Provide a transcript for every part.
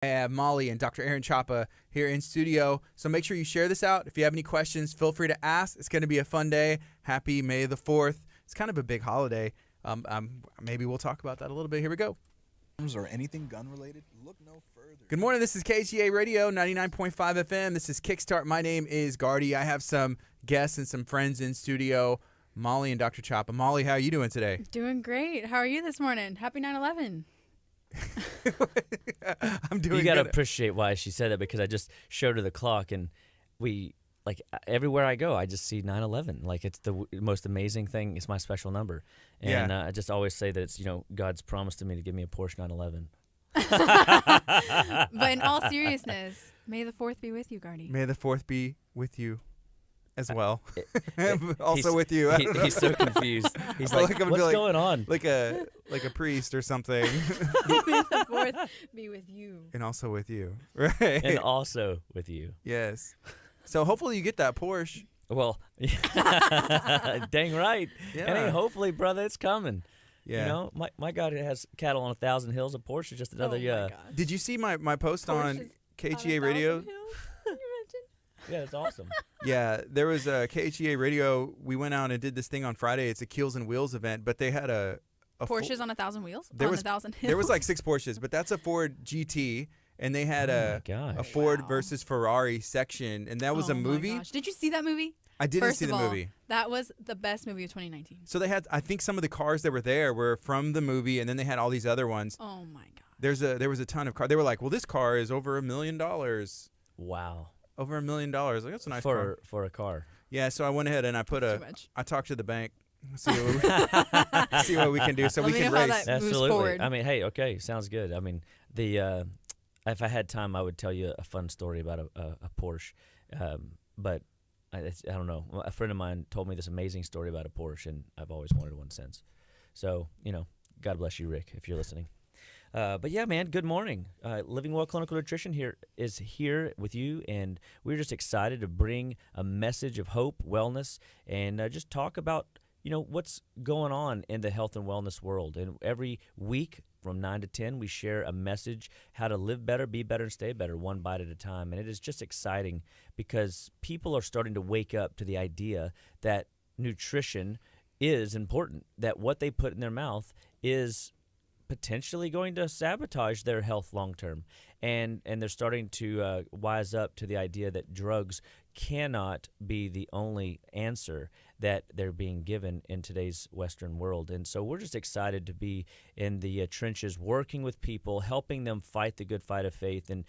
I have Molly and Dr. Aaron Chapa here in studio. So make sure you share this out. If you have any questions, feel free to ask. It's going to be a fun day. Happy May the 4th. It's kind of a big holiday. Maybe we'll talk about that a little bit. Here we go. Or anything gun-related, look no further. Good morning. This is KHEA Radio, 99.5 FM. This is Kickstart. My name is Gardy. I have some guests and some friends in studio, Molly and Dr. Chapa. Molly, how are you doing today? Doing great. How are you this morning? Happy 9/11. I'm doing You got to good. appreciate why she said that, because I just showed her the clock, and everywhere I go, I just see 9/11. Like, it's the most amazing thing. It's my special number. And I just always say that it's, God's promised to me to give me a Porsche 911. But in all seriousness, May the 4th be with you, Gardy. May the 4th be with you as well. Also He's- with you. I don't know. He's so confused. He's Well, like, like, I'm what's like- going on? like a priest or something. May the 4th be with you. And also with you. Right. And also with you. Yes. So hopefully you get that Porsche. Well, dang right. Yeah. And hey, hopefully, brother, it's coming. Yeah. My God has cattle on 1,000 hills. A Porsche is just another, oh my gosh. Did you see my post on Porsches KHEA on Radio? 1,000 hills? Can you imagine? Yeah, it's awesome. Yeah, there was a KHEA Radio. We went out and did this thing on Friday. It's a Keels and Wheels event, but they had a Porsches on 1,000 wheels? There on was- 1,000 hills? there was like 6 Porsches, but that's a Ford GT, and they had Oh my gosh. a Ford Wow. versus Ferrari section, and that was a Oh my movie. gosh. Did you see that movie? I didn't First see the of all, movie. That was the best movie of 2019. So they had, I think some of the cars that were there were from the movie, and then they had all these other ones. Oh my god. There was a ton of cars. They were like, well, this car is over $1 million. Wow. Over $1 million. Like, that's a nice car. For a car. Yeah, so I went ahead and I put Too much. I talked to the bank, see what we can do, so Let we me can know how race. that moves Absolutely. forward. I mean, hey, okay, sounds good. I mean, if I had time, I would tell you a fun story about a Porsche, but I don't know. A friend of mine told me this amazing story about a Porsche, and I've always wanted one since. So, God bless you, Rick, if you're listening. But yeah, man, good morning. Living Well Clinical Nutrition is here with you, and we're just excited to bring a message of hope, wellness, and just talk about what's going on in the health and wellness world. And every week from 9 to 10, we share a message, how to live better, be better, and stay better, one bite at a time. And it is just exciting because people are starting to wake up to the idea that nutrition is important, that what they put in their mouth is potentially going to sabotage their health long term. And they're starting to wise up to the idea that drugs cannot be the only answer that they're being given in today's Western world. And so we're just excited to be in the trenches, working with people, helping them fight the good fight of faith and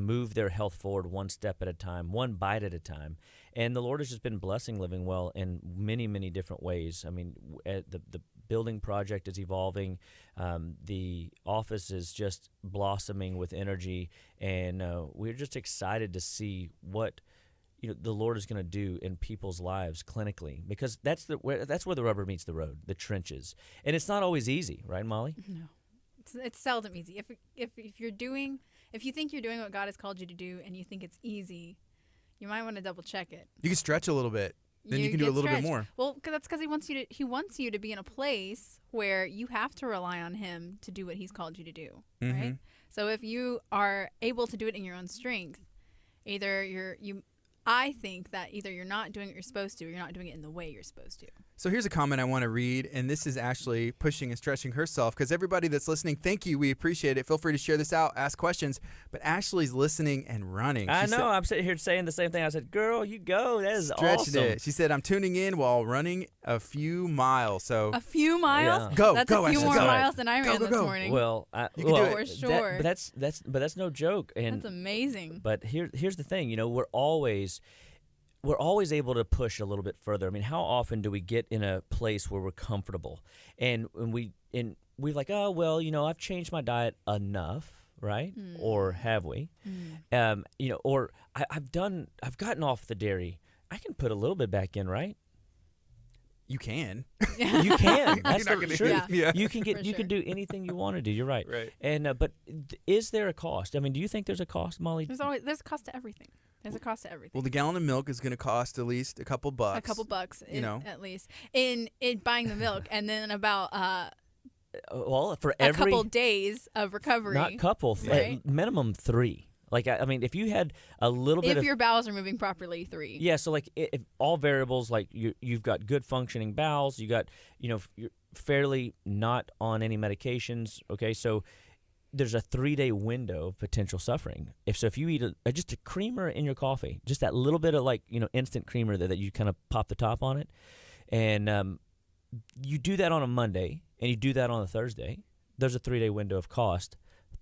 move their health forward one step at a time, one bite at a time. And the Lord has just been blessing Living Well in many, many different ways. I mean, the building project is evolving. The office is just blossoming with energy. And we're just excited to see what the Lord is going to do in people's lives clinically, because that's where the rubber meets the road, the trenches. And it's not always easy, right, Molly? No, it's seldom easy. If you think you're doing what God has called you to do and you think it's easy, you might want to double check it. You can stretch a little bit, then you can do get a little bit stretched. more. Well, that's because He wants you to be in a place where you have to rely on Him to do what He's called you to do, right? So if you are able to do it in your own strength, I think that either you're not doing what you're supposed to, or you're not doing it in the way you're supposed to. So here's a comment I want to read, and this is Ashley pushing and stretching herself, because everybody that's listening, thank you. We appreciate it. Feel free to share this out, ask questions. But Ashley's listening and running. I know. I'm sitting here saying the same thing. I said, girl, you go. That is stretched awesome. it. She said, I'm tuning in while running a few miles. So A few miles? Yeah. Go, That's go, a few Ashley, more go. miles than I ran Go, this go. morning. Well, You can do it. For sure. But that's no joke. And That's amazing. But here's the thing. We're always able to push a little bit further. I mean, how often do we get in a place where we're comfortable and we're like, oh well, I've changed my diet enough, right? Or have we? Or I've gotten off the dairy. I can put a little bit back in, right? you can. You can. That's You're not the gonna- truth. Yeah. You can For you can do anything you want to do. You're right. Right. And but is there a cost? I mean, do you think there's a cost, Molly? There's a cost to everything. There's a cost to everything. Well, the gallon of milk is going to cost at least a couple bucks. A couple bucks, you know. at least in buying the milk, and then about Well, for a every couple days of recovery. not couple, right? minimum 3. Like I mean, if you had a little bit If of your bowels are moving properly, 3. yeah, so like if all variables, like you've got good functioning bowels, you got you're fairly not on any medications. Okay, so there's a 3-day window of potential suffering. If you eat just a creamer in your coffee, just that little bit of like instant creamer that you kind of pop the top on it, and you do that on a Monday and you do that on a Thursday, there's a 3-day window of cost.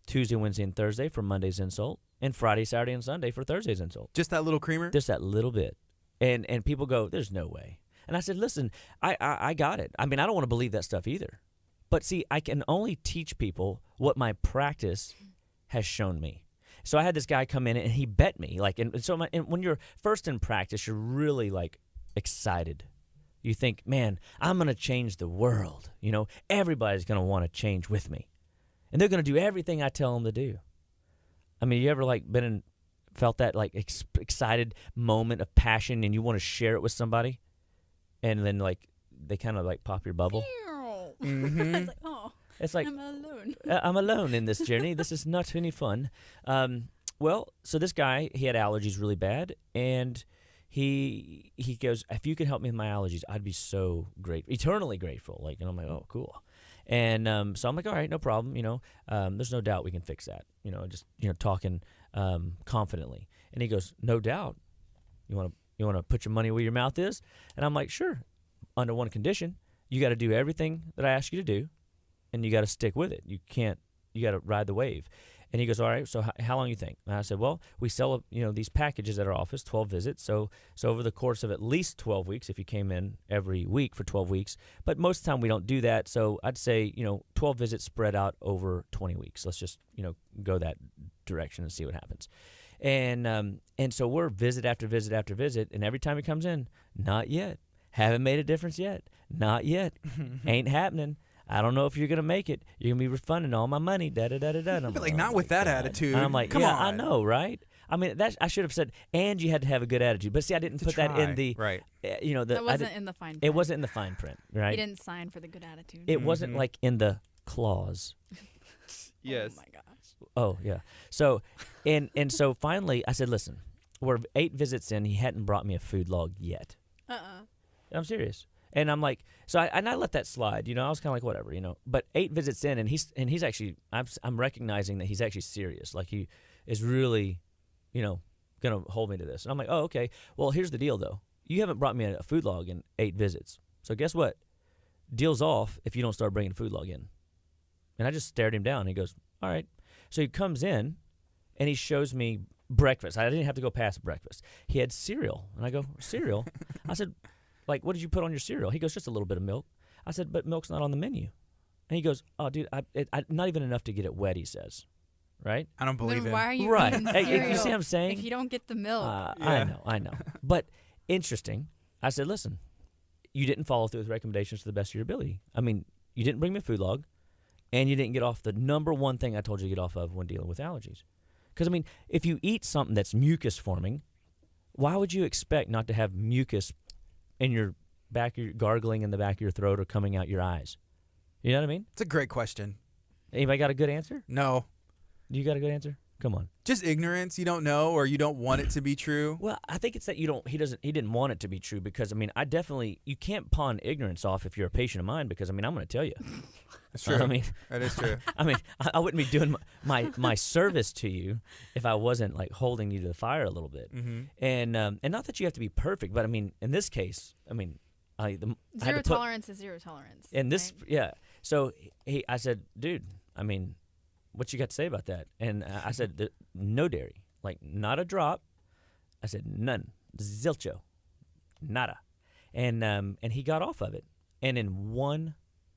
Tuesday, Wednesday, and Thursday for Monday's insult, and Friday, Saturday, and Sunday for Thursday's insult. Just that little creamer? Just that little bit. And people go, there's no way. And I said, listen, I got it. I mean, I don't want to believe that stuff either. But see, I can only teach people what my practice has shown me. So I had this guy come in and he bet me. And when you're first in practice, you're really like excited. You think, man, I'm going to change the world. Everybody's going to want to change with me. And they're going to do everything I tell them to do. I mean, you ever felt that like excited moment of passion and you want to share it with somebody? And then like they kind of like pop your bubble? Mm-hmm. It's like, oh, it's like, I'm alone. I'm alone in this journey. This is not any fun. Well, so this guy, he had allergies really bad. And he goes, if you can help me with my allergies, I'd be so eternally grateful. And I'm like, oh, cool. And so I'm like, all right, no problem. There's no doubt we can fix that. Talking confidently. And he goes, no doubt. You want to put your money where your mouth is? And I'm like, sure. Under one condition, you got to do everything that I ask you to do, and you got to stick with it. You got to ride the wave. And he goes, all right, so how long you think? And I said, well, we sell these packages at our office, 12 visits. So over the course of at least 12 weeks, if you came in every week for 12 weeks. But most of the time we don't do that. So I'd say, 12 visits spread out over 20 weeks. Let's just, go that direction and see what happens. And so we're visit after visit after visit. And every time he comes in, not yet. Haven't made a difference yet. Not yet. Ain't happening. I don't know if you're going to make it. You're going to be refunding all my money, da-da-da-da-da. And I'm like, not with that attitude. And I'm like, Come yeah, on. I know, right? I mean, I should have said, and you had to have a good attitude. But see, I didn't put that in the, right. That wasn't in the fine print. It wasn't in the fine print, right? He didn't sign for the good attitude. It wasn't like in the clause. Yes. Oh, my gosh. Oh, yeah. So, and so finally, I said, listen, we're 8 visits in. He hadn't brought me a food log yet. I'm serious. And I'm like, so I let that slide, I was kind of like, whatever, But 8 visits in, and he's actually, I'm recognizing that he's actually serious. Like he is really, going to hold me to this. And I'm like, oh, okay. Well, here's the deal, though. You haven't brought me a food log in 8 visits. So guess what? Deal's off if you don't start bringing a food log in. And I just stared him down. He goes, all right. So he comes in, and he shows me breakfast. I didn't have to go past breakfast. He had cereal. And I go, cereal? I said, like, what did you put on your cereal? He goes, just a little bit of milk. I said, but milk's not on the menu. And he goes, oh, dude, not even enough to get it wet, he says. Right? I don't believe Then him. why are you Right. eating Hey, cereal you see what I'm saying? if you don't get the milk? Yeah. I know. But interesting. I said, listen, you didn't follow through with recommendations to the best of your ability. I mean, you didn't bring me a food log, and you didn't get off the number one thing I told you to get off of when dealing with allergies. Because, I mean, if you eat something that's mucus forming, why would you expect not to have mucus in your back, your gargling in the back of your throat or coming out your eyes? You know what I mean? It's a great question. Anybody got a good answer? No. You got a good answer? Come on. Just ignorance. You don't know, or you don't want it to be true. Well, I think it's that he didn't want it to be true because, I mean, you can't pawn ignorance off if you're a patient of mine because, I mean, I'm going to tell you. That's true. I mean, that is true. I mean, I wouldn't be doing my service to you if I wasn't like holding you to the fire a little bit. Mm-hmm. And not that you have to be perfect, but I mean, in this case, I mean, Zero tolerance is zero tolerance. And this, right? yeah. So I said, dude, I mean, what you got to say about that? And I said, no dairy, like not a drop. I said, none, zilcho, nada. And he got off of it. And in one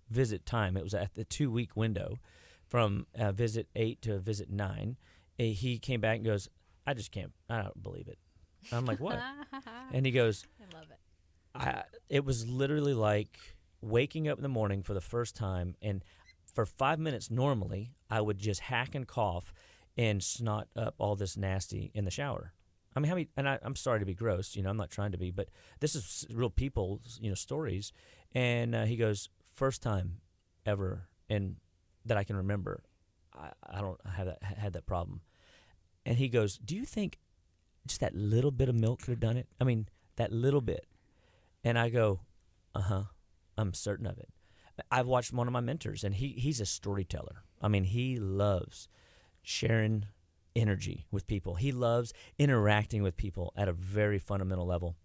visit time, it was at the 2-week window from visit 8 to visit 9, he came back and goes, I don't believe it. I'm like, what? And he goes, I love it. It was literally like waking up in the morning for the first time, and for 5 minutes normally, I would just hack and cough and snot up all this nasty in the shower. I mean, I'm sorry to be gross, I'm not trying to be, but this is real people's, stories. And he goes, first time ever and that I can remember, I don't had that problem. And he goes, do you think just that little bit of milk could have done it? I mean, that little bit. And I go, I'm certain of it. I've watched one of my mentors, and he's a storyteller. I mean, he loves sharing energy with people. He loves interacting with people at a very fundamental level.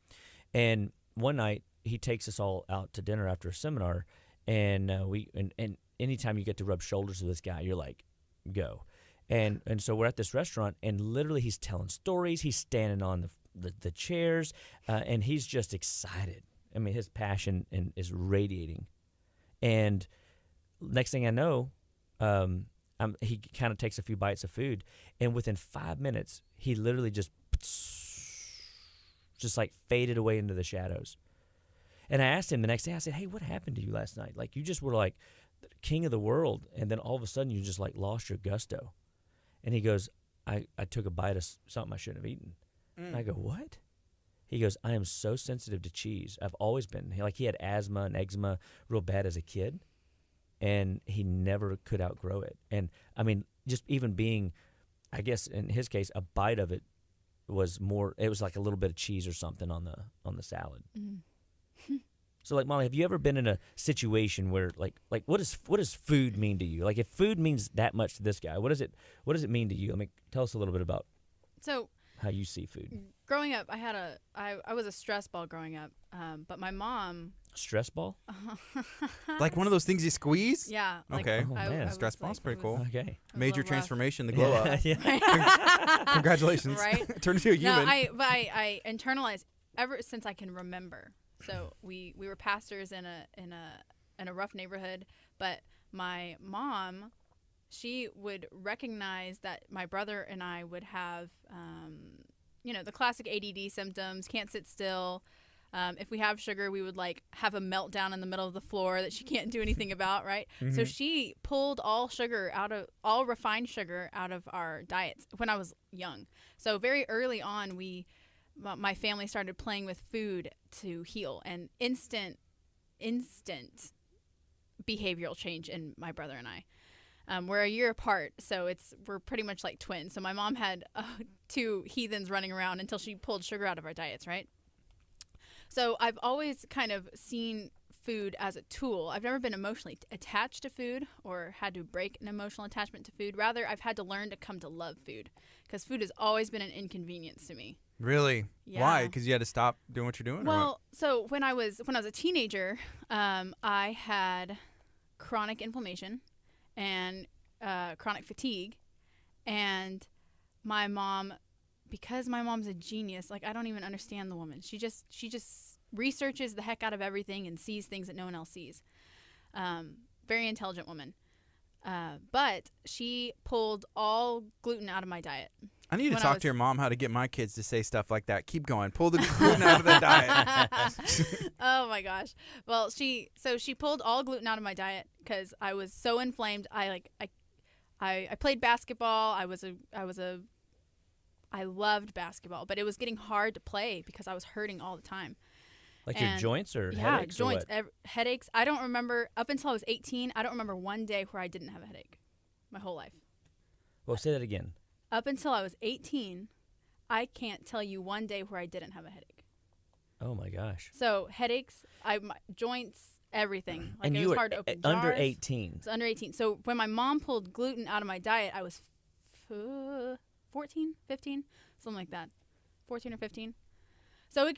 And one night, he takes us all out to dinner after a seminar, and and anytime you get to rub shoulders with this guy, you're like, go. And so we're at this restaurant, and literally he's telling stories. He's standing on the chairs, and he's just excited. I mean, his passion is radiating. And next thing I know, he kind of takes a few bites of food, and within 5 minutes, he literally just like faded away into the shadows. And I asked him the next day, I said, hey, what happened to you last night? Like, you just were like king of the world, and then all of a sudden you just like lost your gusto. And he goes, I took a bite of something I shouldn't have eaten. And I go, what? He goes, I am so sensitive to cheese. I've always been. Like, he had asthma and eczema real bad as a kid, and he never could outgrow it. And, I mean, just even being, I guess in his case, a bite of it was more, it was like a little bit of cheese or something on the salad. So, like, Molly, have you ever been in a situation where, like, what does food mean to you? Like, if food means that much to this guy, what does it mean to you? I mean, tell us a little bit about how you see food. Growing up, I was a stress ball growing up, but my mom. Stress ball? Like one of those things you squeeze? Yeah. Like, okay. Oh, man. Stress ball's pretty cool. Okay. Major rough. transformation, the glow up. Yeah. Congratulations. Right? Turned into a human. No, I internalized ever since I can remember. So we were pastors in a rough neighborhood, but my mom, she would recognize that my brother and I would have, the classic ADD symptoms, can't sit still. If we have sugar, we would like have a meltdown in the middle of the floor that she can't do anything about, right? Mm-hmm. So she pulled all refined sugar out of our diets when I was young. So very early on, my family started playing with food to heal, and instant behavioral change in my brother and I. We're a year apart, so we're pretty much like twins. So my mom had 2 heathens running around until she pulled sugar out of our diets, right? So I've always kind of seen food as a tool. I've never been emotionally attached to food or had to break an emotional attachment to food. Rather, I've had to learn to come to love food because food has always been an inconvenience to me. Really? Yeah. Why? Because you had to stop doing what you're doing? Well, so when I was a teenager, I had chronic inflammation and chronic fatigue, and my mom, because my mom's a genius, like I don't even understand the woman. She just researches the heck out of everything and sees things that no one else sees. Very intelligent woman. But she pulled all gluten out of my diet. I need to talk to your mom how to get my kids to say stuff like that. Keep going. Pull the gluten out of the diet. Oh my gosh. Well, she pulled all gluten out of my diet because I was so inflamed. I played basketball. I loved basketball, but it was getting hard to play because I was hurting all the time. Like your joints or headaches? Yeah, joints, headaches. I don't remember, up until I was 18, I don't remember one day where I didn't have a headache my whole life. Well, say that again. Up until I was 18, I can't tell you one day where I didn't have a headache. Oh, my gosh. So headaches, my joints, everything. Like, and it you was were hard to open under jars. 18. It's under 18. So when my mom pulled gluten out of my diet, I was 14, 15, something like that. 14 or 15. So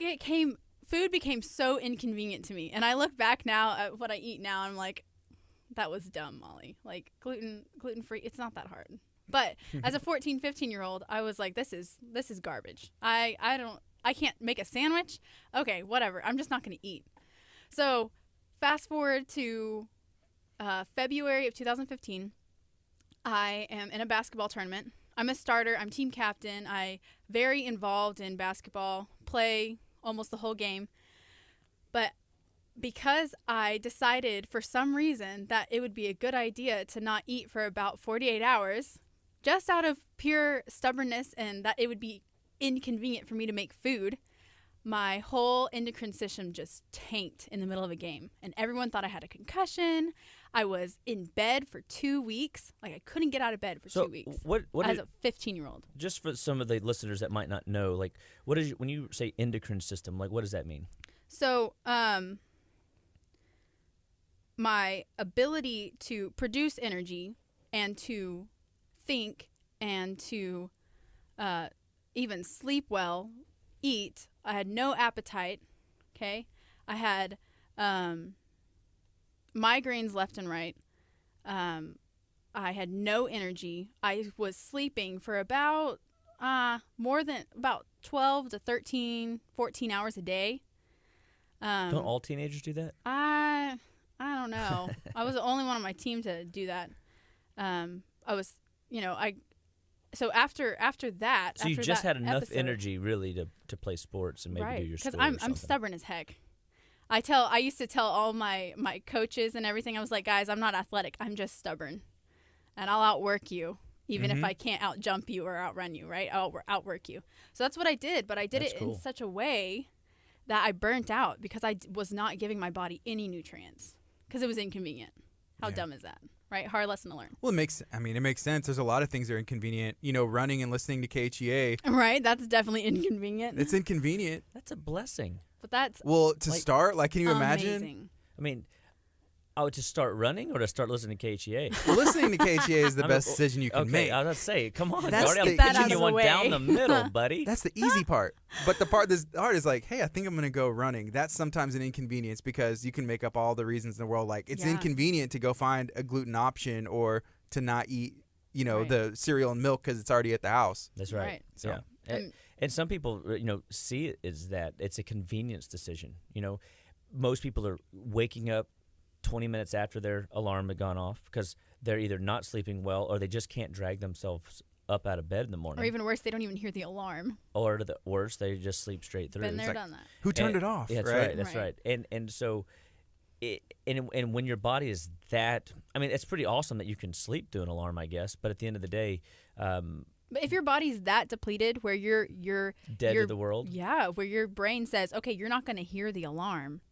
food became so inconvenient to me. And I look back now at what I eat now, and I'm like, that was dumb, Molly. Like, gluten-free, it's not that hard. But as a 14, 15-year-old, I was like, this is garbage. I can't make a sandwich. Okay, whatever. I'm just not going to eat. So fast forward to February of 2015. I am in a basketball tournament. I'm a starter. I'm team captain. I'm very involved in basketball, play almost the whole game. But because I decided for some reason that it would be a good idea to not eat for about 48 hours, just out of pure stubbornness and that it would be inconvenient for me to make food, my whole endocrine system just tanked in the middle of a game. And everyone thought I had a concussion. I was in bed for 2 weeks. Like I couldn't get out of bed for 2 weeks. What as a 15-year-old. Just for some of the listeners that might not know, like what is when you say endocrine system, like what does that mean? So, my ability to produce energy and to think and to even sleep well, eat. I had no appetite. Okay, I had migraines left and right. I had no energy. I was sleeping for about more than about 12 to 13, 14 hours a day. Don't all teenagers do that? I don't know. I was the only one on my team to do that. I was, so after that. So you after just that had enough episode, energy really to play sports and maybe right? do your Because sport. I'm stubborn as heck. I used to tell all my coaches and everything. I was like, guys, I'm not athletic. I'm just stubborn, and I'll outwork you, even if I can't outjump you or outrun you. Right? I'll outwork you. So that's what I did. But I did That's it cool. in such a way that I burnt out because I was not giving my body any nutrients because it was inconvenient. How dumb is that? Right? Hard lesson to learn. Well, it makes sense. There's a lot of things that are inconvenient. Running and listening to KHEA. Right? That's definitely inconvenient. It's inconvenient. That's a blessing. But that's Well, to start, can you imagine? amazing. I mean, to start running or to start listening to KHEA? Well, listening to KHEA is the I'm- best decision you can Okay, make. I was about to say, come on, That's Darty, I'm the- Get that pitching out you of the one way. down the middle, buddy. That's the easy part. But the part that's hard is hey, I think I'm going to go running. That's sometimes an inconvenience because you can make up all the reasons in the world. Like, it's Yeah. inconvenient to go find a gluten option or to not eat, Right. the cereal and milk because it's already at the house. That's right. Right. So- Yeah. And some people, see it as that. It's a convenience decision. Most people are waking up 20 minutes after their alarm had gone off because they're either not sleeping well or they just can't drag themselves up out of bed in the morning. Or even worse, they don't even hear the alarm. Or the worse, they just sleep straight through. Been there, like- done that. Who turned And- it off? Yeah, that's right? right. That's Right. right. And so, and when your body is that, I mean, it's pretty awesome that you can sleep through an alarm, I guess. But at the end of the day, But if your body's that depleted, where you're dead to the world. yeah, where your brain says, okay, you're not going to hear the alarm,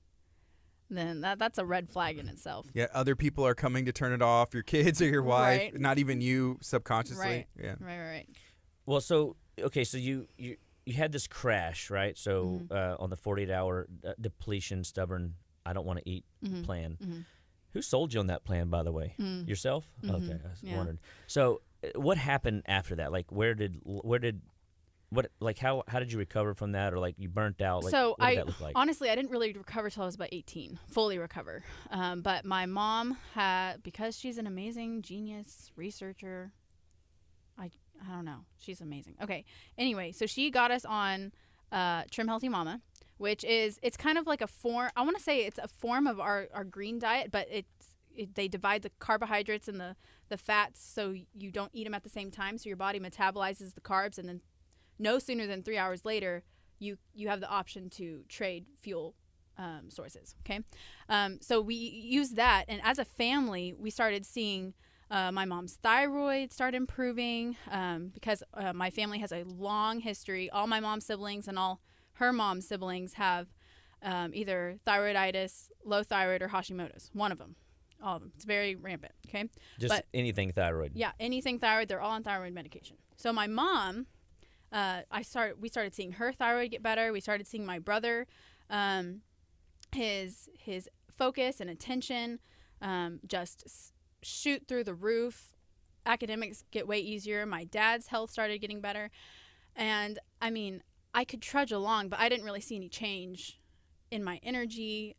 then that's a red flag in itself. Yeah, other people are coming to turn it off. Your kids or your wife, Right. not even you subconsciously. Right. Yeah. Right. Well, so okay, so you had this crash, right? So on the 48-hour depletion, stubborn, I don't want to eat plan. Mm-hmm. Who sold you on that plan, by the way? Yourself? Okay, I was Yeah. wondering. So what happened after that? Like, how did you recover from that, or like you burnt out? Like, So what did that look like? honestly, I didn't really recover till I was about 18, fully recover. But my mom had, because she's an amazing genius researcher. I don't know, she's amazing. Okay, anyway, so she got us on Trim Healthy Mama, which it's kind of like a form. I want to say it's a form of our green diet, but they divide the carbohydrates and the fats so you don't eat them at the same time. So your body metabolizes the carbs, and then no sooner than 3 hours later, you have the option to trade fuel sources. Okay, so we use that, and as a family, we started seeing my mom's thyroid start improving because my family has a long history. All my mom's siblings and all her mom's siblings have either thyroiditis, low thyroid, or Hashimoto's. One of them. All of them. It's very rampant. Okay. Just anything thyroid. Yeah, anything thyroid. They're all on thyroid medication. So my mom, we started seeing her thyroid get better. We started seeing my brother, his focus and attention, just shoot through the roof. Academics get way easier. My dad's health started getting better, and I mean, I could trudge along, but I didn't really see any change in my energy.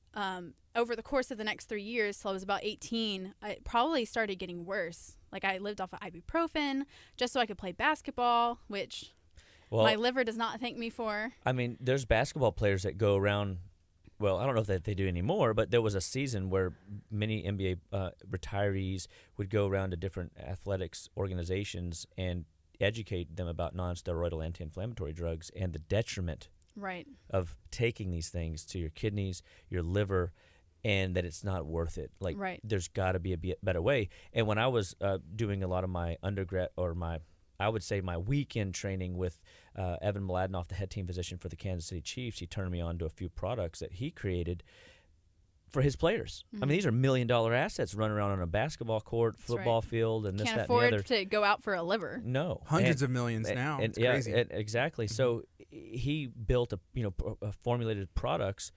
Over the course of the next 3 years, till I was about 18, it probably started getting worse. Like, I lived off of ibuprofen just so I could play basketball, which my liver does not thank me for. I mean, there's basketball players that go around. Well, I don't know if they do anymore, but there was a season where many NBA retirees would go around to different athletics organizations and educate them about non-steroidal anti-inflammatory drugs and the detriment Right. of taking these things to your kidneys, your liver, and that it's not worth it. Like, Right. there's got to be a better way. And when I was doing a lot of my undergrad or my weekend training with Evan Mladenoff, the head team physician for the Kansas City Chiefs, he turned me on to a few products that he created for his players. I mean, these are $1 million assets running around on a basketball court, football field, and this, Can't that, and the other. afford to go out for a liver. No, Hundreds of millions now. It's crazy. Exactly. So he built formulated products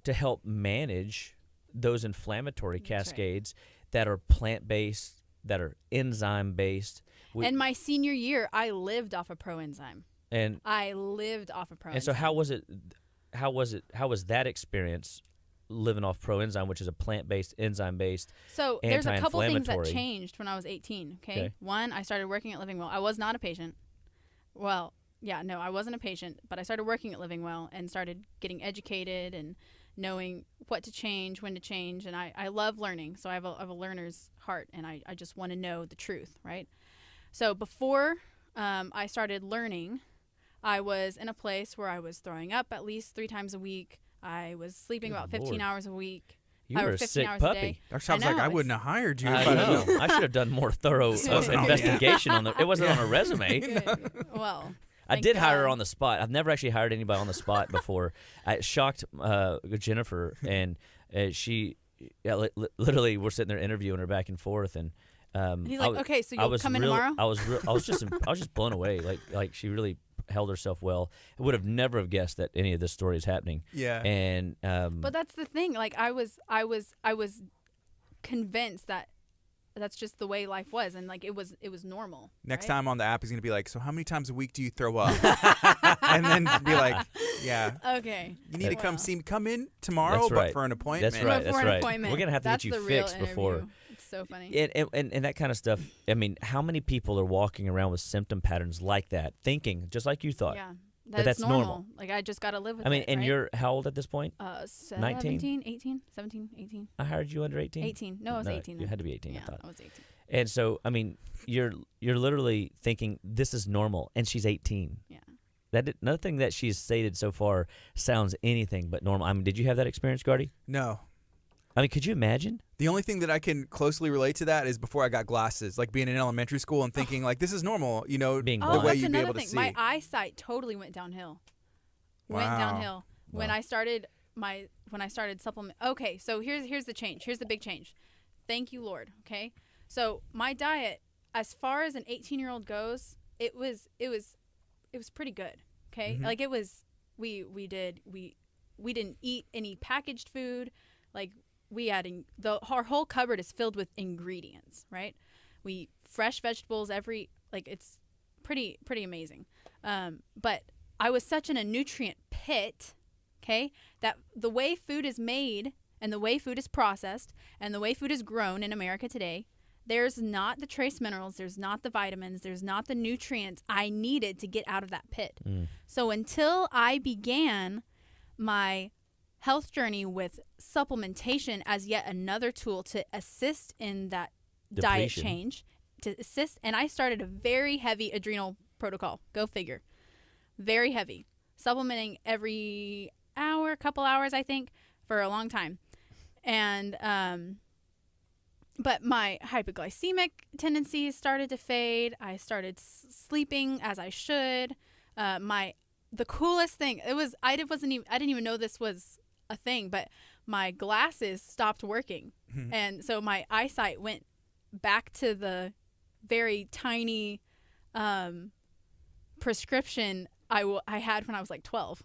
to help manage those inflammatory cascades that are plant-based, that are enzyme-based. And my senior year, I lived off a Proenzyme. And I lived off a Proenzyme. And so how was that experience living off Proenzyme, which is a plant-based, enzyme-based, So there's a couple things that anti-inflammatory? changed when I was 18, okay? One, I started working at Living Well. I was not a patient. Well, yeah, no, I wasn't a patient, but I started working at Living Well and started getting educated and knowing what to change, when to change, and I love learning, so I have a learner's heart, and I just want to know the truth, right? So before I started learning, I was in a place where I was throwing up at least 3 times a week. I was sleeping about 15 hours a week. You were a 15 sick hours a puppy. day. Dr. Chop's like, I wouldn't have hired you. I if I'd know. known. I should have done more thorough investigation on it. It wasn't on a resume. Well, I thank did hire her God. on the spot. I've never actually hired anybody on the spot before. I shocked Jennifer, and she literally we're sitting there interviewing her back and forth, and he's like, okay, so you'll come in tomorrow? I was just blown away. Like she really held herself well. I would have never have guessed that any of this story is happening. Yeah. And but that's the thing. Like I was convinced that that's just the way life was, and like it was normal. Next right? time on the app, he's going to be like, so how many times a week do you throw up? And then be like, yeah. Okay. You need to come in tomorrow, That's but right. for an appointment. That's right. For That's an right. appointment. We're gonna have to That's get you the real fixed before. interview. It's so funny. And that kind of stuff. I mean, how many people are walking around with symptom patterns like that, thinking just like you thought? Yeah. That's normal. normal. Like I just got to live with it. I mean, and right? you're how old at this point? 17, 18, 17, 18. I hired you under 18. 18. No, I was 18. You then. had to be 18. Yeah, I thought. I was 18. And so, I mean, you're literally thinking this is normal, and she's 18. Yeah. Nothing that she's stated so far sounds anything but normal. I mean, did you have that experience, Gardy? No. I mean, could you imagine? The only thing that I can closely relate to that is before I got glasses, like being in elementary school and thinking like this is normal, Being the blind. way that's you'd be another able to thing. see. My eyesight totally went downhill. When Wow. I started supplement. Okay, so here's the change. Here's the big change. Thank you, Lord. Okay, so my diet, as far as an 18-year-old goes, it was pretty good. Okay, Mm-hmm. like it was. We didn't eat any packaged food. Like our whole cupboard is filled with ingredients. Right, we eat fresh vegetables it's pretty amazing. But I was such in a nutrient pit, okay, that the way food is made and the way food is processed and the way food is grown in America today, there's not the trace minerals, there's not the vitamins, there's not the nutrients I needed to get out of that pit. So until I began my health journey with supplementation as yet another tool to assist in that diet Depletion. change, and I started a very heavy adrenal protocol. Go figure. Very heavy. Supplementing every couple hours, I think, for a long time. And, but my hypoglycemic tendencies started to fade. I started sleeping as I should. The coolest thing, I didn't even know this was a thing, but my glasses stopped working. And so my eyesight went back to the very tiny, prescription I had when I was like 12.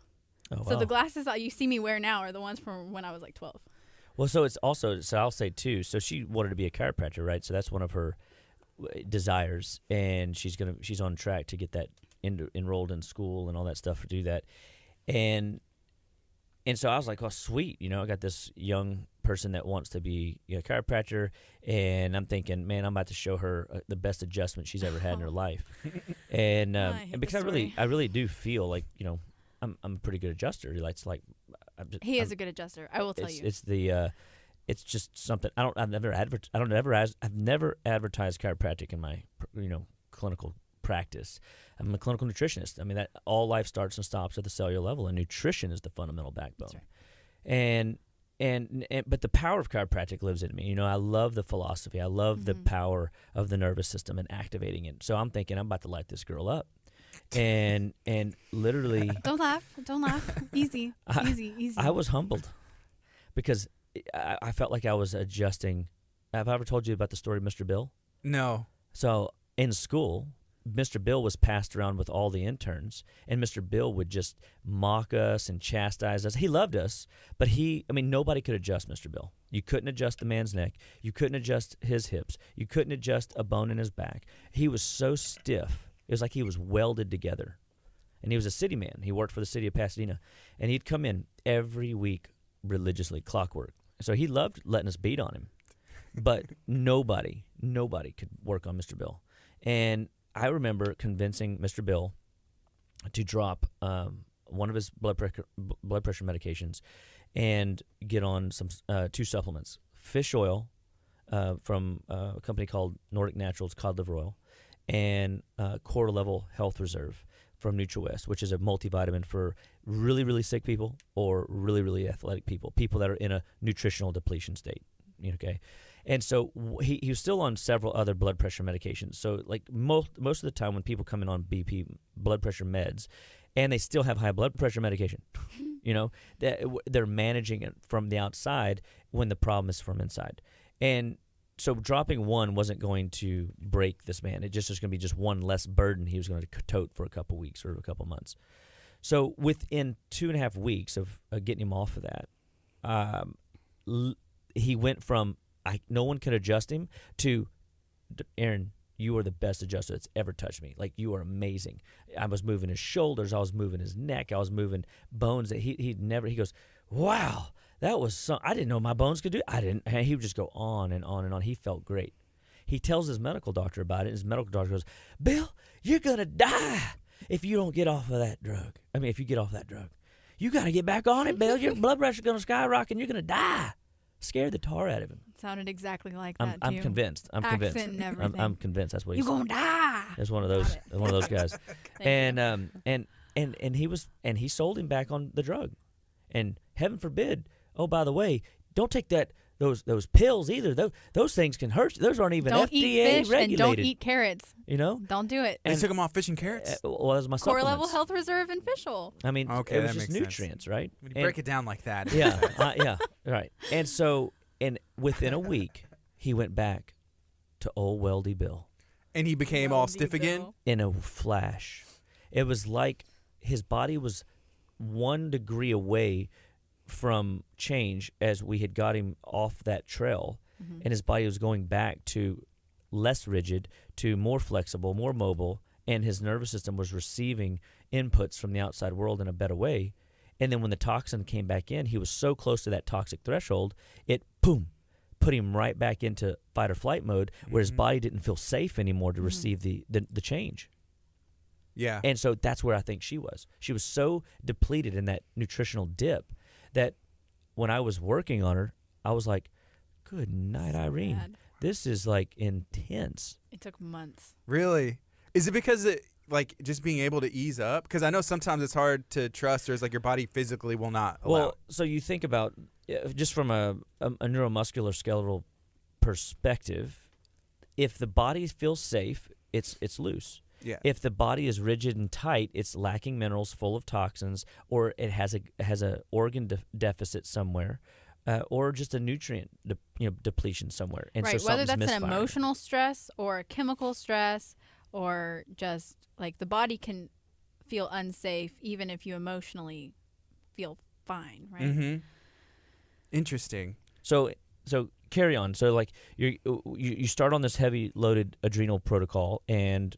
Oh, So wow. the glasses that you see me wear now are the ones from when I was like 12. Well, so it's also, so I'll say too, so she wanted to be a chiropractor, right? So that's one of her desires, and she's on track to get that enrolled in school and all that stuff to do that. And so I was like, oh, sweet. I got this young person that wants to be a chiropractor, and I'm thinking, man, I'm about to show her the best adjustment she's ever had in her life. And hate because this I really do feel like, I'm a pretty good adjuster. He is a good adjuster. I will tell you. It's just something I've never advertised chiropractic in my clinical practice. I'm a clinical nutritionist. I mean, that all life starts and stops at the cellular level, and nutrition is the fundamental backbone. That's right. But the power of chiropractic lives in me. I love the philosophy. I love the power of the nervous system and activating it. So I'm thinking I'm about to light this girl up. And literally Don't laugh. Easy. Easy. I was humbled because I felt like I was adjusting. Have I ever told you about the story of Mr. Bill? No. So in school, Mr. Bill was passed around with all the interns, and Mr. Bill would just mock us and chastise us. He loved us, but nobody could adjust Mr. Bill. You couldn't adjust the man's neck. You couldn't adjust his hips. You couldn't adjust a bone in his back. He was so stiff. It was like he was welded together. And he was a city man. He worked for the city of Pasadena. And he'd come in every week religiously, clockwork. So he loved letting us beat on him. But nobody could work on Mr. Bill. And I remember convincing Mr. Bill to drop one of his blood pressure medications and get on some 2 supplements: fish oil from a company called Nordic Naturals cod liver oil, and Core Level Health Reserve from NutriWest, which is a multivitamin for really, really sick people or really, really athletic people that are in a nutritional depletion state. Okay. And so he was still on several other blood pressure medications. So like most of the time when people come in on BP, blood pressure meds, and they still have high blood pressure medication, they're managing it from the outside when the problem is from inside. And so dropping one wasn't going to break this man. It just was going to be just one less burden he was going to tote for a couple weeks or a couple months. So within 2.5 weeks of getting him off of that, he went from no one could adjust him to, Aaron, you are the best adjuster that's ever touched me. Like, you are amazing. I was moving his shoulders. I was moving his neck. I was moving bones that he'd never. He goes, wow, that was I didn't know my bones could do. I didn't. And he would just go on and on and on. He felt great. He tells his medical doctor about it. And his medical doctor goes, Bill, you're gonna die if you don't get off of that drug. If you get off that drug, you got to get back on it, Bill. Your blood pressure's gonna skyrocket. And you're gonna die. Scared the tar out of him. Sounded exactly like that. I'm convinced. I'm Accent convinced. and everything. I'm convinced that's what You're gonna die. That's one of those guys. And he sold him back on the drug. And heaven forbid. Oh, by the way, don't take those pills either. Those things can hurt you. Those aren't even don't FDA eat fish regulated. And don't eat carrots. Don't do it. And they took him off fish and carrots. Well, that was my Core supplements. Level Health Reserve and fish oil. Okay, it was just nutrients, right? When you break it down like that. Yeah, right. And so, within a week, he went back to old Weldy Bill. And he became all stiff again? In a flash. It was like his body was 1 degree away from change as we had got him off that trail, and his body was going back to less rigid, to more flexible, more mobile, and his nervous system was receiving inputs from the outside world in a better way. And then when the toxin came back in, he was so close to that toxic threshold, it, boom, put him right back into fight or flight mode, where his body didn't feel safe anymore to receive the change. Yeah. And so that's where I think she was. She was so depleted in that nutritional dip that when I was working on her, I was like, good night, Irene. Bad. This is like intense. It took months. Really? Is it because like just being able to ease up? Because I know sometimes it's hard to trust, or it's like your body physically will not allow. Well, so you think about just from a neuromuscular skeletal perspective, if the body feels safe, it's loose. Yeah. If the body is rigid and tight, it's lacking minerals, full of toxins, or it has a organ deficit somewhere, or just a nutrient depletion somewhere. And right. so Whether that's misfiring. an emotional stress or a chemical stress, or just like the body can feel unsafe even if you emotionally feel fine, right? Mm-hmm. Interesting. So carry on. So like you start on this heavy loaded adrenal protocol and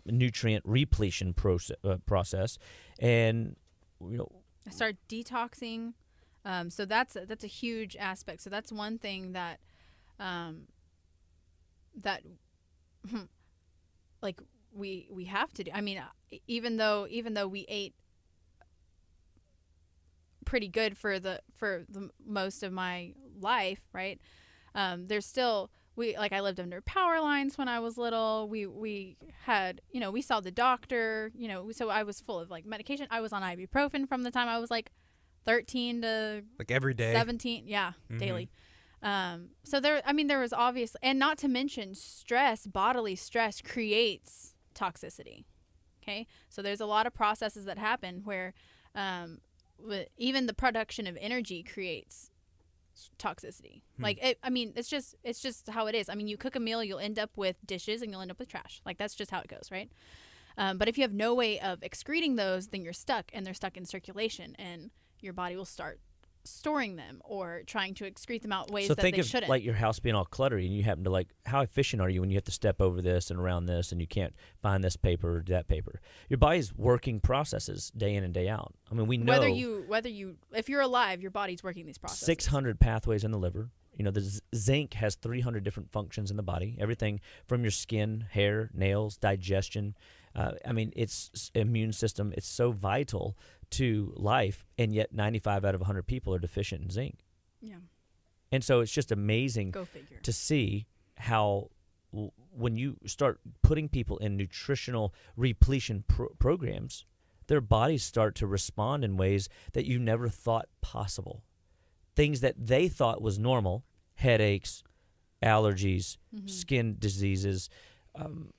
nutrient repletion process, and I start detoxing. So that's a huge aspect. So that's one thing that that like we have to do. I mean, even though we ate pretty good for the most of my life, right? There's still I lived under power lines when I was little. We had, we saw the doctor, so I was full of like medication. I was on ibuprofen from the time I was like 13 to like every day 17, daily. So there was obviously, and not to mention bodily stress creates toxicity. Okay, so there's a lot of processes that happen where even the production of energy creates toxicity. It's just how it is. I mean, you cook a meal, you'll end up with dishes and you'll end up with trash. Like, that's just how it goes, right? But if you have no way of excreting those, then you're stuck, and they're stuck in circulation, and your body will start storing them or trying to excrete them out ways that they shouldn't. So think of like your house being all cluttery, and you happen to how efficient are you when you have to step over this and around this, and you can't find this paper or that paper? Your body's working processes day in and day out. I mean, we know if you're alive, your body's working these processes. 600 pathways in the liver. The zinc has 300 different functions in the body. Everything from your skin, hair, nails, digestion. It's immune system. It's so vital to life, and yet 95 out of 100 people are deficient in zinc. Yeah. And so it's just amazing to see how when you start putting people in nutritional repletion programs, their bodies start to respond in ways that you never thought possible. Things that they thought was normal, headaches, allergies, skin diseases,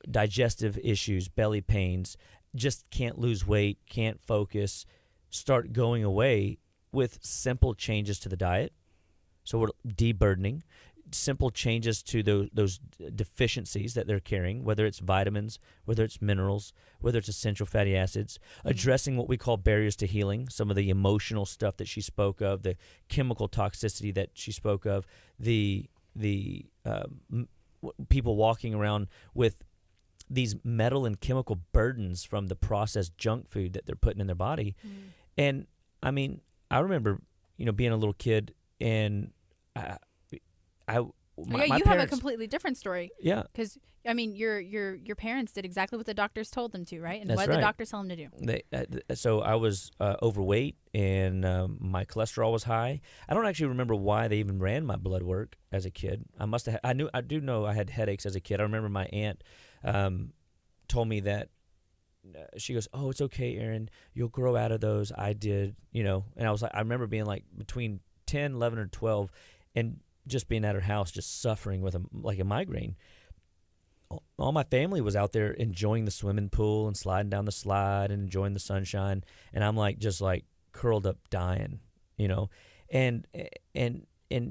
digestive issues, belly pains, just can't lose weight, can't focus, start going away with simple changes to the diet. So we're deburdening, simple changes to those deficiencies that they're carrying, whether it's vitamins, whether it's minerals, whether it's essential fatty acids, addressing what we call barriers to healing, some of the emotional stuff that she spoke of, the chemical toxicity that she spoke of, the people walking around with these metal and chemical burdens from the processed junk food that they're putting in their body. And I mean, I remember, being a little kid, and my you parents have a completely different story. Yeah. Because, I mean, your parents did exactly what the doctors told them to, right? And That's what did right. the doctors tell them to do? So I was overweight, and my cholesterol was high. I don't actually remember why they even ran my blood work as a kid. I do know I had headaches as a kid. I remember my aunt told me that she goes, "Oh, it's okay, Aaron. You'll grow out of those." I did, and I was like, I remember being like between 10, 11, or 12, and just being at her house, just suffering with a migraine. All my family was out there enjoying the swimming pool and sliding down the slide and enjoying the sunshine, and I'm just curled up dying, and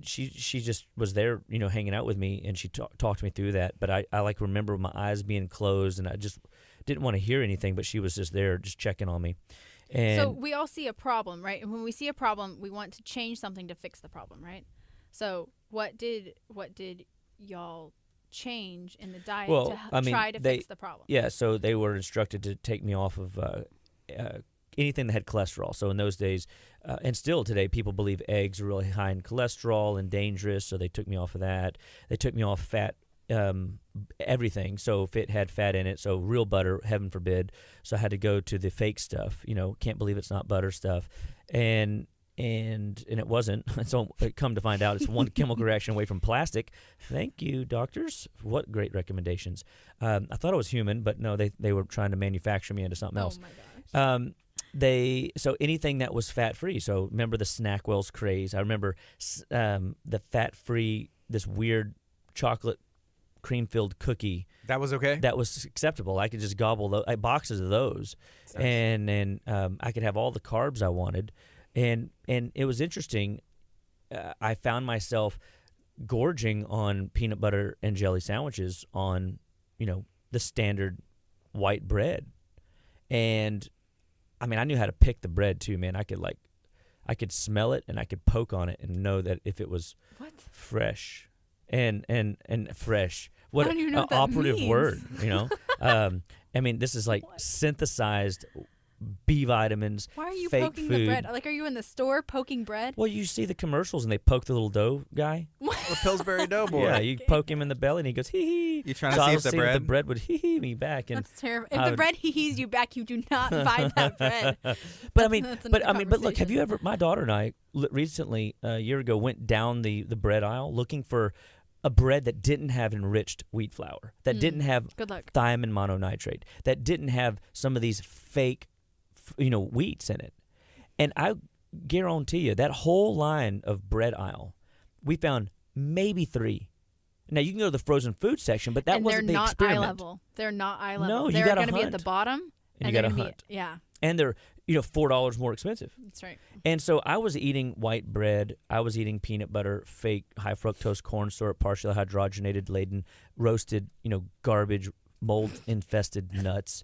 she just was there, hanging out with me, and she talked me through that. But I remember my eyes being closed, and I just didn't want to hear anything, but she was just there, just checking on me. And so we all see a problem, right? And when we see a problem, we want to change something to fix the problem, right? So what did y'all change in the diet try to fix the problem? Yeah, so they were instructed to take me off of anything that had cholesterol. So in those days, and still today, people believe eggs are really high in cholesterol and dangerous, so they took me off of that. They took me off fat, everything. So if it had fat in it, so real butter, heaven forbid. So I had to go to the fake stuff, can't believe it's not butter stuff. And it wasn't. So come to find out, it's one chemical reaction away from plastic. Thank you, doctors. What great recommendations. I thought it was human, but no, they were trying to manufacture me into something else. Oh my gosh. So anything that was fat-free. So remember the Snackwell's craze. I remember the fat-free, this weird chocolate cream-filled cookie. That was okay? That was acceptable. I could just gobble boxes of those. Nice. And I could have all the carbs I wanted. And it was interesting. I found myself gorging on peanut butter and jelly sandwiches on, the standard white bread. And I mean, I knew how to pick the bread too, man. I could smell it, and I could poke on it and know that if it was fresh and fresh. What I don't even know what that operative means. word, I mean, this is like synthesized B vitamins. Why are you fake poking food. the bread? Like, are you in the store poking bread? Well, you see the commercials, and they poke the little dough guy. The Pillsbury Doughboy. Yeah, you poke him in the belly, and he goes, hee hee. You trying to So see I if was the seeing bread? the bread would hee hee me back. And That's terrible. If the bread he's you back, you do not buy that bread. But That's look, have you ever? My daughter and I recently, a year ago, went down the bread aisle looking for a bread that didn't have enriched wheat flour, that didn't have Good luck. thiamine mononitrate, that didn't have some of these fake, wheats in it. And I guarantee you, that whole line of bread aisle, we found maybe 3. Now, you can go to the frozen food section, but that wasn't the experiment. They're not eye level. No, you they're gotta going to be at hunt. the bottom. And you got to they're gonna hunt. Yeah. and they're $4 more expensive. That's right. And so I was eating white bread. I was eating peanut butter, fake high fructose corn syrup, partially hydrogenated, laden, roasted, garbage, mold infested nuts.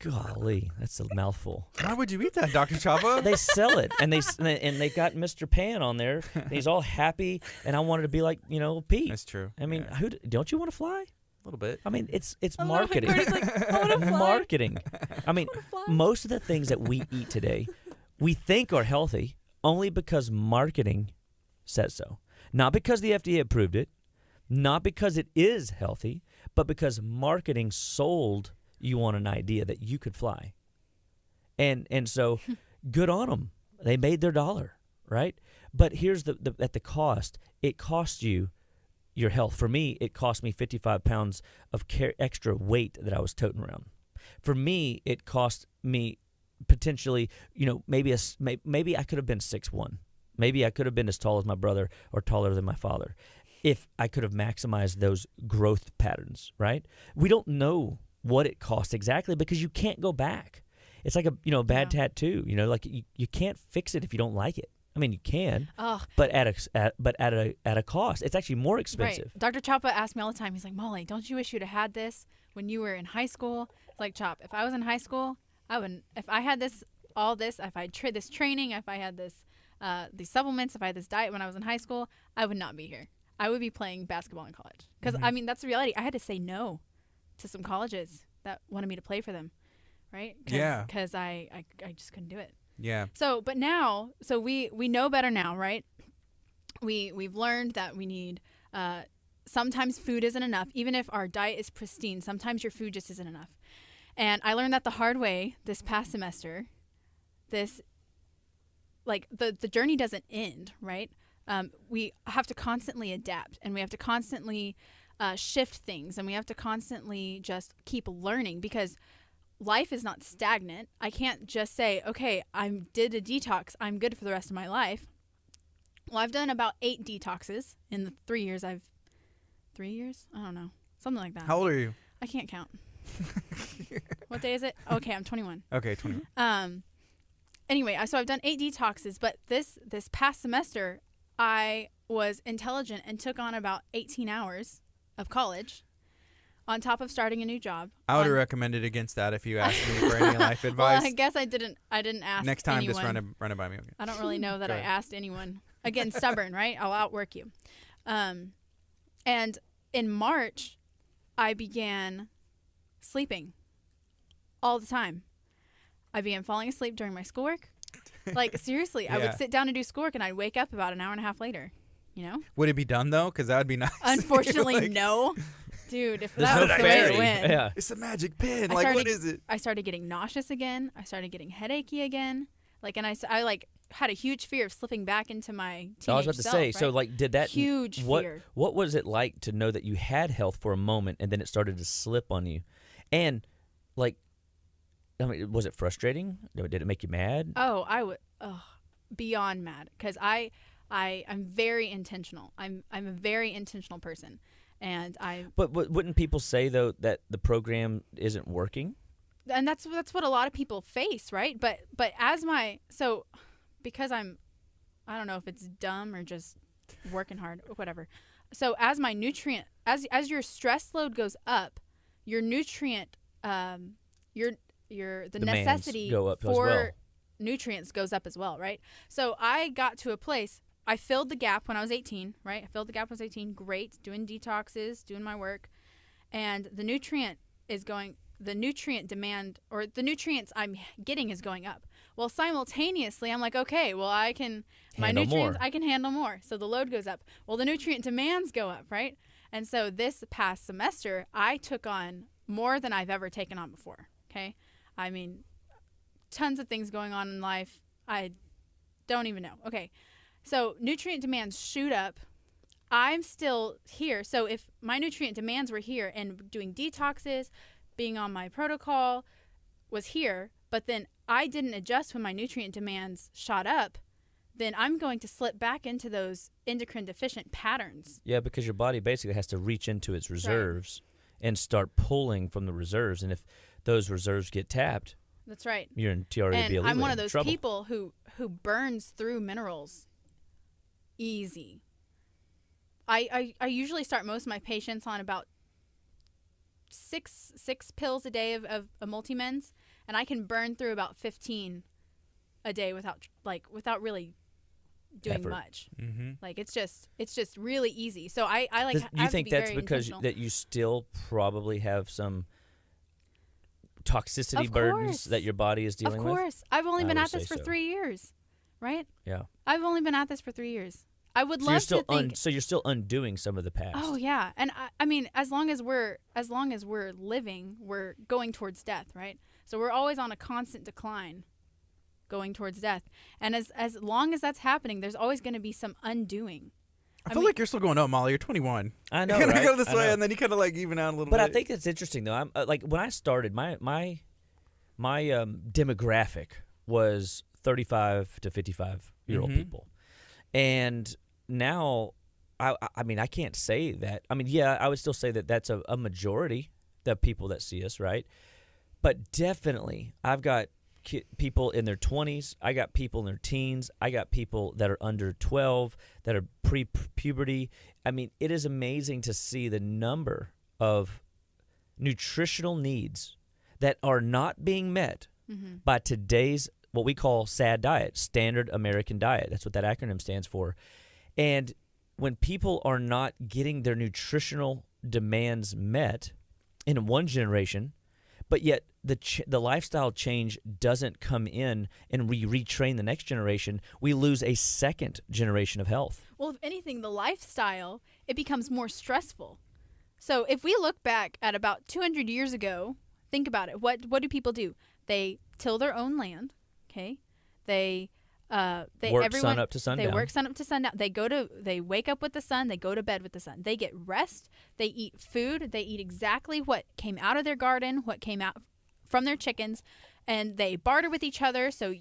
Golly, that's a mouthful. Why would you eat that, Dr. Chapa? They sell it, and they got Mr. Pan on there. And he's all happy, and I wanted to be like Pete. That's true. I mean, Yeah. don't you want to fly? A little bit. I mean, it's I love it. marketing. Cody's like, I wanna fly. Marketing. I mean, wanna fly. most of the things that we eat today, we think are healthy only because marketing says so. Not because the FDA approved it, not because it is healthy, but because marketing sold you on an idea that you could fly. And so good on them. They made their dollar, right? But here's at the cost. It costs you your health. For me, it cost me 55 pounds of extra weight that I was toting around. For me, it cost me potentially, maybe I could have been 6'1". Maybe I could have been as tall as my brother or taller than my father if I could have maximized those growth patterns, right? We don't know what it costs exactly because you can't go back. It's like a bad tattoo, like you can't fix it if you don't like it. I mean, you can, but at a cost. It's actually more expensive. Right. Dr. Chapa asked me all the time. He's like, Molly, don't you wish you'd have had this when you were in high school? Like, Chop, if I was in high school, I wouldn't. If I had if I had this training, if I had these supplements, if I had this diet when I was in high school, I would not be here. I would be playing basketball in college. Because, I mean, that's the reality. I had to say no to some colleges that wanted me to play for them, right? Yeah. Because I just couldn't do it. Yeah. So, but now, we know better now, right? We've learned that we need, sometimes food isn't enough. Even if our diet is pristine, sometimes your food just isn't enough. And I learned that the hard way this past semester. The journey doesn't end, right? We have to constantly adapt, and we have to constantly shift things, and we have to constantly just keep learning because life is not stagnant. I can't just say, okay, I did a detox, I'm good for the rest of my life. Well, I've done about 8 detoxes in the 3 years 3 years? I don't know. Something like that. How old are you? I can't count. What day is it? Okay, I'm 21. Okay, 21. Anyway, so I've done 8 detoxes, but this past semester, I was intelligent and took on about 18 hours of college on top of starting a new job. I would have recommended against that if you asked me for any life advice. Well, I guess I didn't ask Next time, anyone. just run it by me. Okay. I don't really know that I ahead. asked anyone. Again, stubborn, right? I'll outwork you. And in March, I began sleeping all the time. I began falling asleep during my schoolwork. Like, seriously, I would sit down and do schoolwork, and I'd wake up about an hour and a half later, Would it be done, though? Because that would be nice. Unfortunately, no. Dude, if There's that no was the way fairy. it went. Yeah. It's a magic pen. What is it? I started getting nauseous again. I started getting headachy again. And I had a huge fear of slipping back into my teenage I was about to self, say, right? so did that huge fear. What was it like to know that you had health for a moment and then it started to slip on you? And was it frustrating? Did it make you mad? Oh, I would beyond mad because I'm very intentional. I'm a very intentional person, and But wouldn't people say though that the program isn't working? And that's what a lot of people face, right? But because I don't know if it's dumb or just working hard or whatever. So as my nutrient as your stress load goes up, your nutrient the Demands necessity go up for as well. nutrients goes up as well, right? So I got to a place. I filled the gap when I was 18, right? I filled the gap when I was 18. Great, doing detoxes, doing my work, and the nutrient demand or the nutrients I'm getting is going up. Well, simultaneously, I'm like, okay, well, I can handle more. So the load goes up. Well, the nutrient demands go up, right? And so this past semester, I took on more than I've ever taken on before. Okay, I mean, tons of things going on in life. I don't even know. Okay, so nutrient demands shoot up. I'm still here. So if my nutrient demands were here and doing detoxes, being on my protocol was here, but then I didn't adjust when my nutrient demands shot up, then I'm going to slip back into those endocrine deficient patterns. Yeah, because your body basically has to reach into its reserves and start pulling from the reserves. And if those reserves get tapped, That's right. You're in TRAB. And I'm one of those trouble. people who burns through minerals easy. I usually start most of my patients on about six pills a day of a multimens, and I can burn through about 15 a day without really doing Effort. much. Mm-hmm. Like it's just really easy. So I like. Do you think that's because that you still probably have some toxicity Of burdens course. that your body is dealing Of with? course. I've only I been would at this say for so. 3 years, right? Yeah. I've only been at this for 3 years. I would So you're love still to think. so you're still undoing some of the past. Oh yeah, and I mean, as long as we're living, we're going towards death, right? So we're always on a constant decline, going towards death. And as long as that's happening, there's always going to be some undoing. I feel like you're still going up, Molly. You're 21. I know, You're gonna right? go this I way, know. and then you kind of like even out a little But bit. I think it's interesting though. I'm like when I started, my demographic was 35 to 55-year-old Mhm. people, and now I mean I can't say that. I mean, yeah, I would still say that that's a majority of people that see us, right? But definitely, I've got people in their 20s. I got people in their teens. I got people that are under 12 that are pre-puberty. I mean, it is amazing to see the number of nutritional needs that are not being met Mm-hmm. by today's what we call SAD diet, Standard American Diet. That's what that acronym stands for. And when people are not getting their nutritional demands met in one generation, but yet the lifestyle change doesn't come in and we retrain the next generation, we lose a second generation of health. Well, if anything, the lifestyle, it becomes more stressful. So if we look back at about 200 years ago, think about it. What do people do? They till their own land, okay? They Work sun up to sundown. They work sun up to sundown. They wake up with the sun. They go to bed with the sun. They get rest. They eat food. They eat exactly what came out of their garden, what came out from their chickens, and they barter with each other. So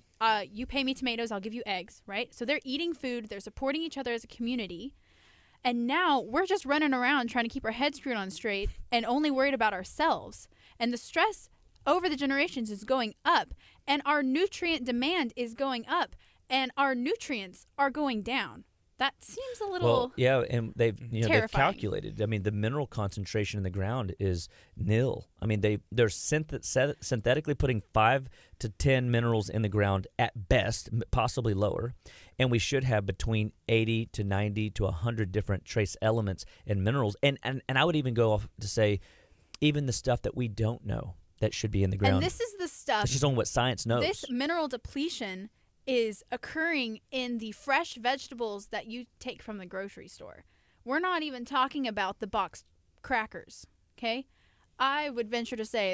you pay me tomatoes, I'll give you eggs, right? So they're eating food. They're supporting each other as a community. And now we're just running around trying to keep our heads screwed on straight and only worried about ourselves. And the stress over the generations is going up, and our nutrient demand is going up, and our nutrients are going down. That seems a little Well, yeah, and they've terrifying. calculated. I mean, the mineral concentration in the ground is nil. I mean, they're synthetically putting 5 to 10 minerals in the ground at best, possibly lower, and we should have between 80 to 90 to 100 different trace elements and minerals. And I would even go off to say, even the stuff that we don't know that should be in the ground. And this is the stuff. It's just on what science knows. This mineral depletion is occurring in the fresh vegetables that you take from the grocery store. We're not even talking about the boxed crackers, okay? I would venture to say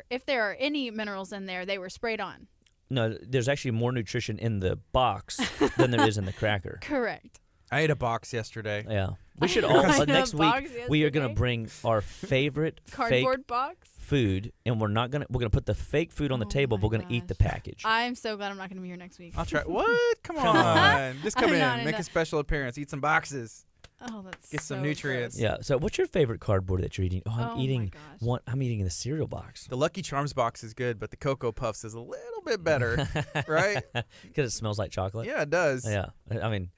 if there are any minerals in there, they were sprayed on. No, there's actually more nutrition in the box than there is in the cracker. Correct. I ate a box yesterday. Yeah. We should all, I ate a next box week, we are going to yesterday. bring our favorite Cardboard fake box? food, and we're going to put the fake food on the Oh table. my We're going to eat the gosh. package. I'm so glad I'm not going to be here next week. I'll try. What? Come Come on. on. Just come I'm in. not Make into- a special appearance. Eat some boxes. Oh, that's Get some so nutrients. gross. Yeah. So what's your favorite cardboard that you're eating? Oh, Oh I'm my eating gosh. one. I'm eating the cereal box. The Lucky Charms box is good, but the Cocoa Puffs is a little bit better, right? Because it smells like chocolate. Yeah, it does. Yeah. I mean,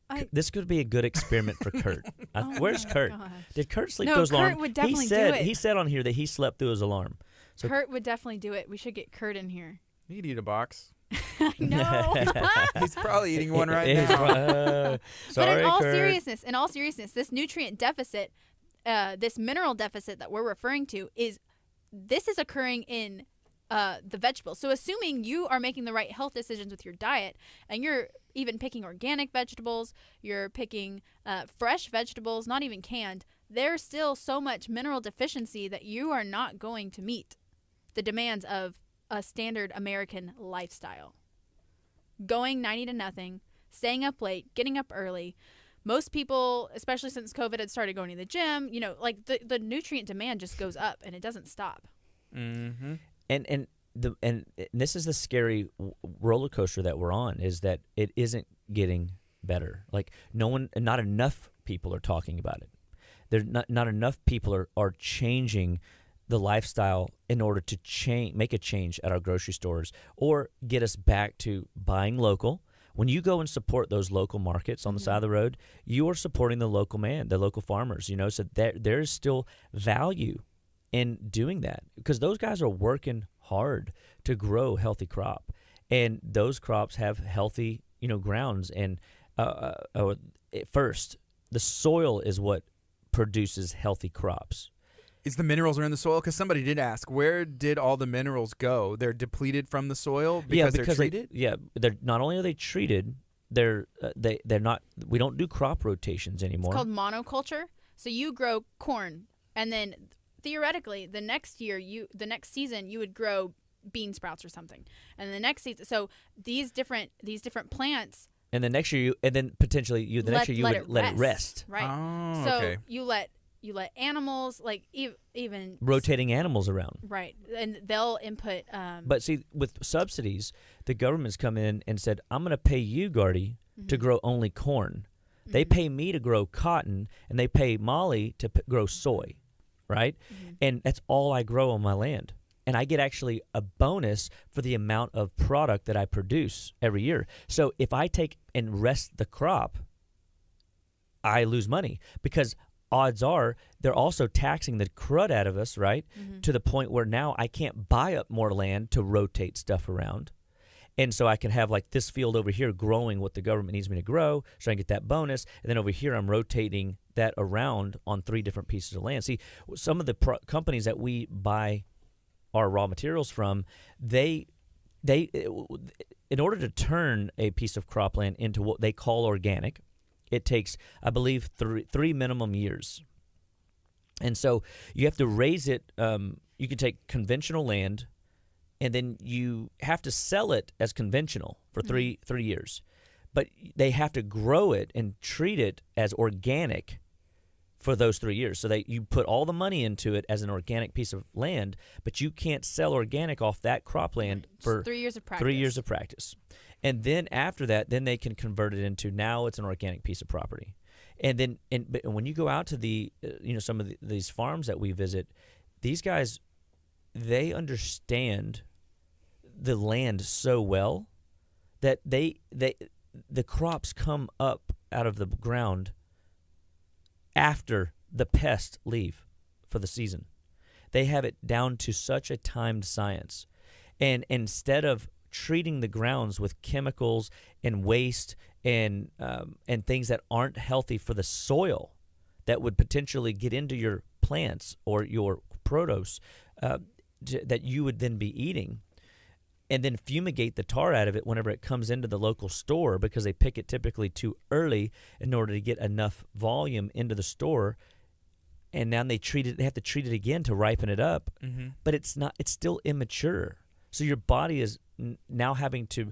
I- this could be a good experiment for Kurt. Oh Where's my Kurt? gosh. Did Kurt sleep No, through his Kurt alarm? would definitely do it. He said on here that he slept through his alarm. So Kurt would definitely do it. We should get Kurt in here. You'd eat a box. I know. He's probably eating one right He's now. Sorry, But in all Kurt. seriousness, this nutrient deficit, this mineral deficit that we're referring to is occurring in the vegetables. So assuming you are making the right health decisions with your diet, and you're even picking organic vegetables, you're picking fresh vegetables, not even canned, there's still so much mineral deficiency that you are not going to meet the demands of a standard American lifestyle. Going 90 to nothing, staying up late, getting up early. Most people, especially since COVID had started going to the gym, like the nutrient demand just goes up and it doesn't stop. Mm-hmm. And this is the scary roller coaster that we're on, is that it isn't getting better. Like not enough people are talking about it. There's not enough people are changing the lifestyle in order to make a change at our grocery stores or get us back to buying local. When you go and support those local markets on the side of the road, you are supporting the local man, the local farmers, so there's still value in doing that because those guys are working hard to grow healthy crop. And those crops have healthy, grounds. And first, the soil is what produces healthy crops. Is the minerals are in the soil? Because somebody did ask, where did all the minerals go? They're depleted from the soil because they're treated? They're not only are they treated, they're not. We don't do crop rotations anymore. It's called monoculture. So you grow corn, and then theoretically, the next season, you would grow bean sprouts or something, and the next season. So these different plants. And the next year, and then potentially you would let it rest. Right. Oh, so okay. you let animals, like even rotating animals around. Right, and they'll input. But see, with subsidies, the government's come in and said, "I'm going to pay you, Gardy, to grow only corn. They pay me to grow cotton, and they pay Molly to grow soy, right? And that's all I grow on my land." And I get actually a bonus for the amount of product that I produce every year. So if I take and rest the crop, I lose money because odds are they're also taxing the crud out of us, right? To the point where now I can't buy up more land to rotate stuff around. And so I can have like this field over here growing what the government needs me to grow so I can get that bonus. And then over here I'm rotating that around on 3 different pieces of land. See, some of the companies that we buy our raw materials from, they in order to turn a piece of cropland into what they call organic, it takes, I believe, three minimum years. And so you have to raise it. You can take conventional land, and then you have to sell it as conventional for three years. But they have to grow it and treat it as organic for those 3 years. So you put all the money into it as an organic piece of land, but you can't sell organic off that cropland for 3 years of practice. 3 years of practice. And then after that, then they can convert it into, now it's an organic piece of property. And then but when you go out to the some of these farms that we visit, these guys, they understand the land so well that the crops come up out of the ground after the pests leave for the season. They have it down to such a timed science. And instead of treating the grounds with chemicals and waste and things that aren't healthy for the soil that would potentially get into your plants or your produce that you would then be eating, and then fumigate the tar out of it whenever it comes into the local store because they pick it typically too early in order to get enough volume into the store. And now they have to treat it again to ripen it up. But it's still immature. So your body is now having to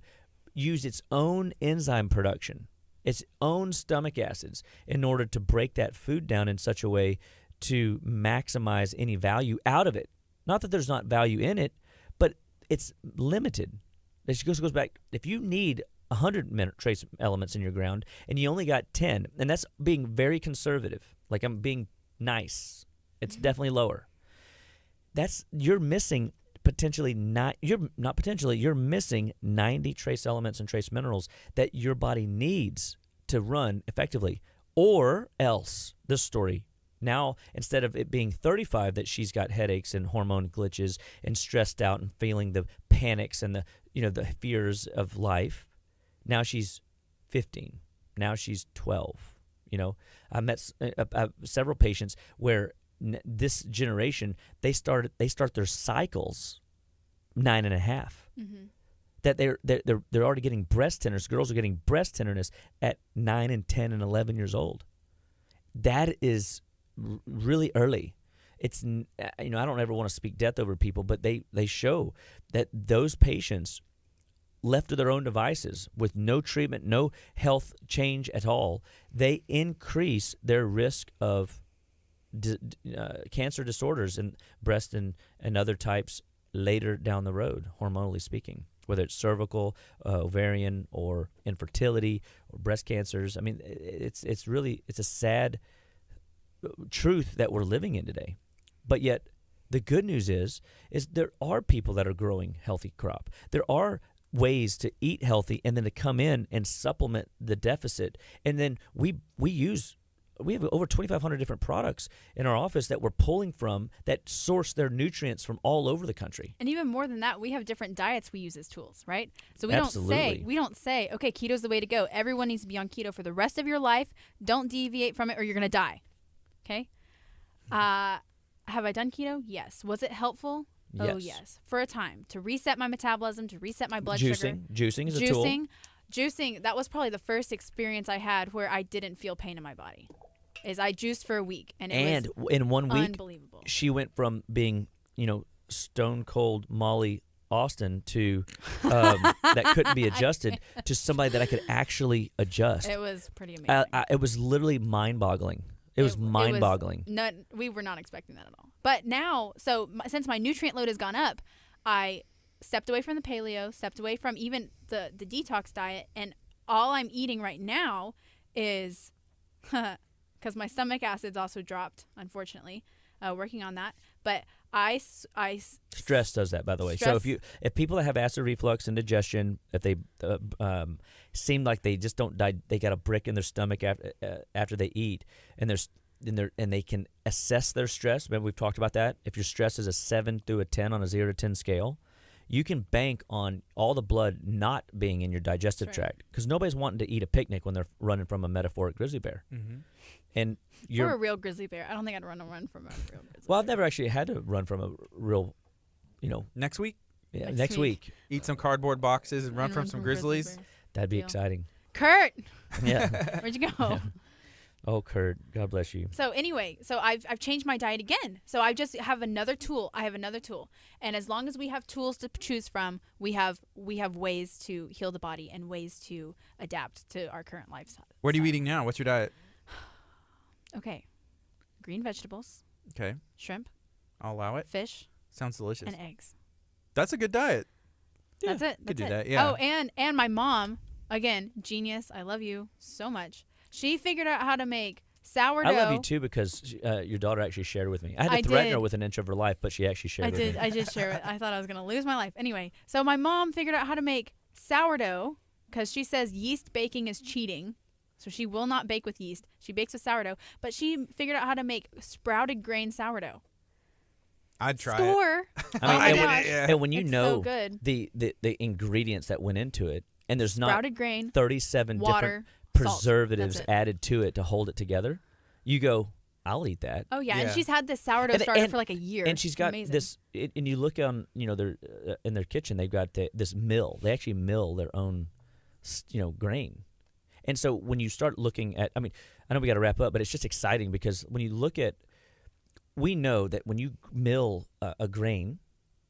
use its own enzyme production, its own stomach acids, in order to break that food down in such a way to maximize any value out of it. Not that there's not value in it, but it's limited. This goes back. If you need 100 trace elements in your ground and you only got 10, and that's being very conservative, like I'm being nice, it's definitely lower. You're missing you're missing 90 trace elements and trace minerals that your body needs to run effectively. Or else, this story, now instead of it being 35 that she's got headaches and hormone glitches and stressed out and feeling the panics and the fears of life, now she's 15. Now she's 12. I met several patients where this generation, they start their cycles 9.5. That they're already getting breast tenderness. Girls are getting breast tenderness at 9 and 10 and 11 years old. That is really early. It's I don't ever want to speak death over people, but they show that those patients left to their own devices with no treatment, no health change at all, they increase their risk of cancer disorders in breast and other types later down the road, hormonally speaking, whether it's cervical, ovarian, or infertility, or breast cancers. I mean, it's a sad truth that we're living in today. But yet The good news is there are people that are growing healthy crop. There are ways to eat healthy and then to come in and supplement the deficit. And then we have over 2,500 different products in our office that we're pulling from that source their nutrients from all over the country. And even more than that, we have different diets we use as tools, right? So Absolutely. we don't say, okay, keto's the way to go. Everyone needs to be on keto for the rest of your life. Don't deviate from it or you're going to die. Okay? Have I done keto? Yes. Was it helpful? Yes. Oh, yes. For a time. To reset my metabolism, to reset my blood Juicing. sugar. Juicing is a tool. Juicing, that was probably the first experience I had where I didn't feel pain in my body. Is I juiced for a week, and it was in 1 week, unbelievable. She went from being, stone cold Molly Austin to that couldn't be adjusted to somebody that I could actually adjust. It was pretty amazing. It was literally mind-boggling. It was mind-boggling. We were not expecting that at all. But now, since my nutrient load has gone up, I stepped away from the paleo, stepped away from even the detox diet, and all I'm eating right now is, because my stomach acid's also dropped, unfortunately, working on that. But stress does that, by the way. So if people that have acid reflux, indigestion, if they seem like they just don't die, they got a brick in their stomach after they eat, and they can assess their stress. Remember, we've talked about that. If your stress is a 7 through a 10 on a 0 to 10 scale, you can bank on all the blood not being in your digestive tract, because nobody's wanting to eat a picnic when they're running from a metaphoric grizzly bear. Mm-hmm. And you're a real grizzly bear. I don't think I'd run from a real grizzly bear. Well, I've never actually had to run from a real, Next week? Yeah, next week. Eat some cardboard boxes and run from some grizzlies. That'd be exciting. Kurt! Yeah. Where'd you go? Yeah. Oh, Kurt, God bless you. So anyway, I've changed my diet again. So I just have another tool. And as long as we have tools to choose from, we have ways to heal the body and ways to adapt to our current lifestyle. What are you eating now? What's your diet? Okay. Green vegetables. Okay. Shrimp. I'll allow it. Fish. Sounds delicious. And eggs. That's a good diet. Yeah, that's it. Could do it. that, yeah. Oh, and my mom, again, genius. I love you so much. She figured out how to make sourdough. I love you too, because your daughter actually shared with me. I had to threaten her with an inch of her life, but she actually shared with me. I did share it. I thought I was going to lose my life. Anyway, so my mom figured out how to make sourdough, because she says yeast baking is cheating. So she will not bake with yeast. She bakes with sourdough. But she figured out how to make sprouted grain sourdough. I'd try it. I mean, and when you it's know so good. the ingredients that went into it, and there's sprouted not grain, 37 water, different preservatives salt. added to it to hold it together, you go, I'll eat that. Oh yeah, and she's had this sourdough starter for like a year. And she's got this. And you look on, their in their kitchen, they've got this mill. They actually mill their own, grain. And so when you start looking at, I know we got to wrap up, but it's just exciting because when you look at, we know that when you mill a grain,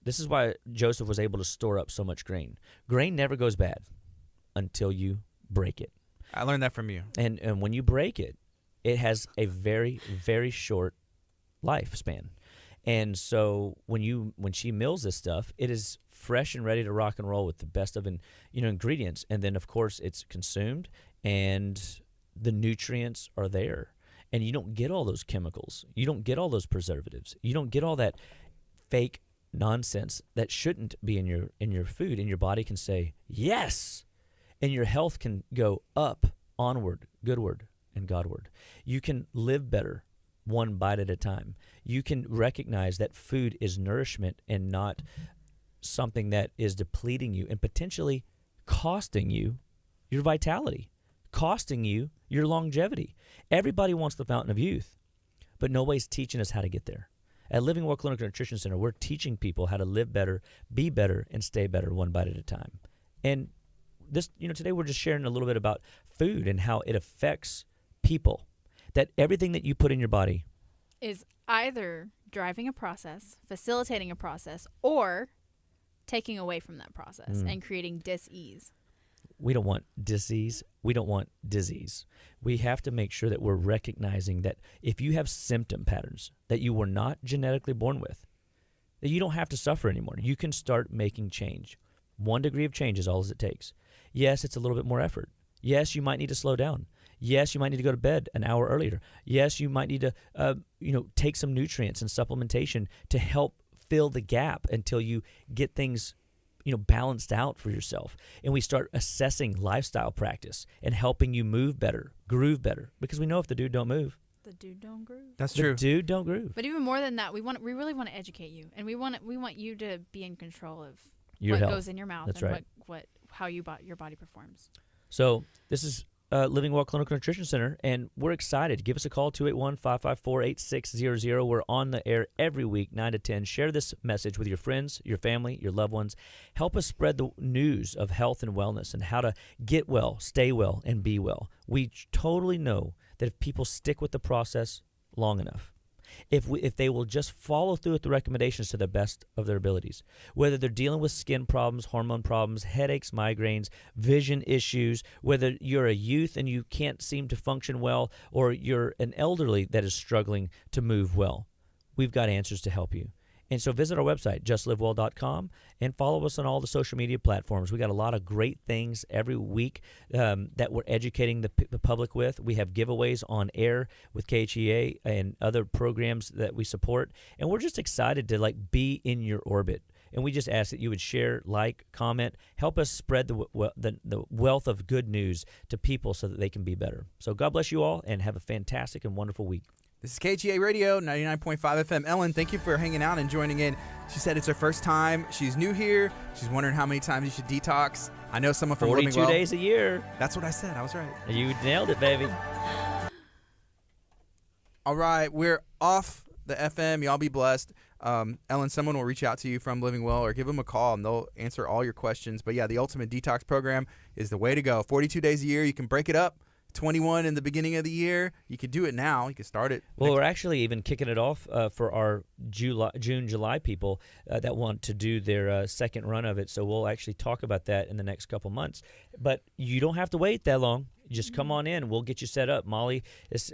this is why Joseph was able to store up so much grain. Grain never goes bad until you break it. I learned that from you. And when you break it, it has a very, very short lifespan. And so when she mills this stuff, it is fresh and ready to rock and roll with the best of ingredients. And then, of course, it's consumed and the nutrients are there. And you don't get all those chemicals. You don't get all those preservatives. You don't get all that fake nonsense that shouldn't be in your food. And your body can say, yes. And your health can go up, onward, goodward, and Godward. You can live better one bite at a time. You can recognize that food is nourishment and not something that is depleting you and potentially costing you your vitality, costing you your longevity. Everybody wants the fountain of youth, but nobody's teaching us how to get there. At Living Well Clinical Nutrition Center, we're teaching people how to live better, be better, and stay better one bite at a time. And this, today we're just sharing a little bit about food and how it affects people. That everything that you put in your body is either driving a process, facilitating a process, or taking away from that process and creating dis-ease. We don't want disease. We don't want disease. We have to make sure that we're recognizing that if you have symptom patterns that you were not genetically born with, that you don't have to suffer anymore. You can start making change. 1 degree of change is all it takes. Yes, it's a little bit more effort. Yes, you might need to slow down. Yes, you might need to go to bed an hour earlier. Yes, you might need to, take some nutrients and supplementation to help fill the gap until you get things, balanced out for yourself. And we start assessing lifestyle practice and helping you move better, groove better. Because we know if the dude don't move, The dude don't groove. That's the true. dude don't groove. But even more than that, we really want to educate you, and we want you to be in control of Your what health. goes in your mouth That's and right. how your body performs. So this is Living Well Clinical Nutrition Center, and we're excited. Give us a call, 281-554-8600. We're on the air every week, 9 to 10. Share this message with your friends, your family, your loved ones. Help us spread the news of health and wellness and how to get well, stay well, and be well. We totally know that if people stick with the process long enough, if they will just follow through with the recommendations to the best of their abilities, whether they're dealing with skin problems, hormone problems, headaches, migraines, vision issues, whether you're a youth and you can't seem to function well, or you're an elderly that is struggling to move well, we've got answers to help you. And so visit our website, justlivewell.com, and follow us on all the social media platforms. We got a lot of great things every week that we're educating the public with. We have giveaways on air with KHEA and other programs that we support. And we're just excited to be in your orbit. And we just ask that you would share, comment, help us spread the wealth of good news to people so that they can be better. So God bless you all, and have a fantastic and wonderful week. This is KHEA Radio, 99.5 FM. Ellen, thank you for hanging out and joining in. She said it's her first time. She's new here. She's wondering how many times you should detox. I know someone from 42 Living Well. days a year. That's what I said. I was right. You nailed it, baby. All right, we're off the FM. Y'all be blessed. Ellen, someone will reach out to you from Living Well, or give them a call, and they'll answer all your questions. But, yeah, the Ultimate Detox Program is the way to go. 42 days a year. You can break it up. 21 in the beginning of the year. You could do it now. You could start it. Well, we're actually even kicking it off for our June, July people that want to do their second run of it. So we'll actually talk about that in the next couple months. But you don't have to wait that long. Just come on in. We'll get you set up. Molly is,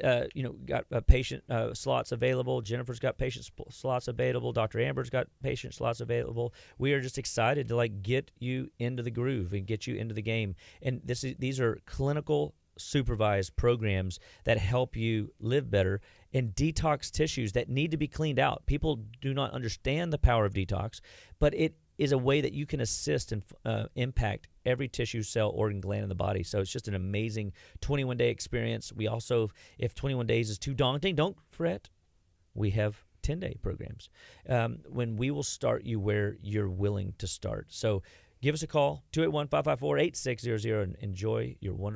got patient slots available. Jennifer's got patient slots available. Dr. Amber's got patient slots available. We are just excited to get you into the groove and get you into the game. And these are clinical supervised programs that help you live better and detox tissues that need to be cleaned out. People do not understand the power of detox, but it is a way that you can assist and impact every tissue, cell, organ, gland in the body. So it's just an amazing 21-day experience. We also, if 21 days is too daunting, don't fret. We have 10-day programs when we will start you where you're willing to start. So give us a call, 281-554-8600, and enjoy your wonderful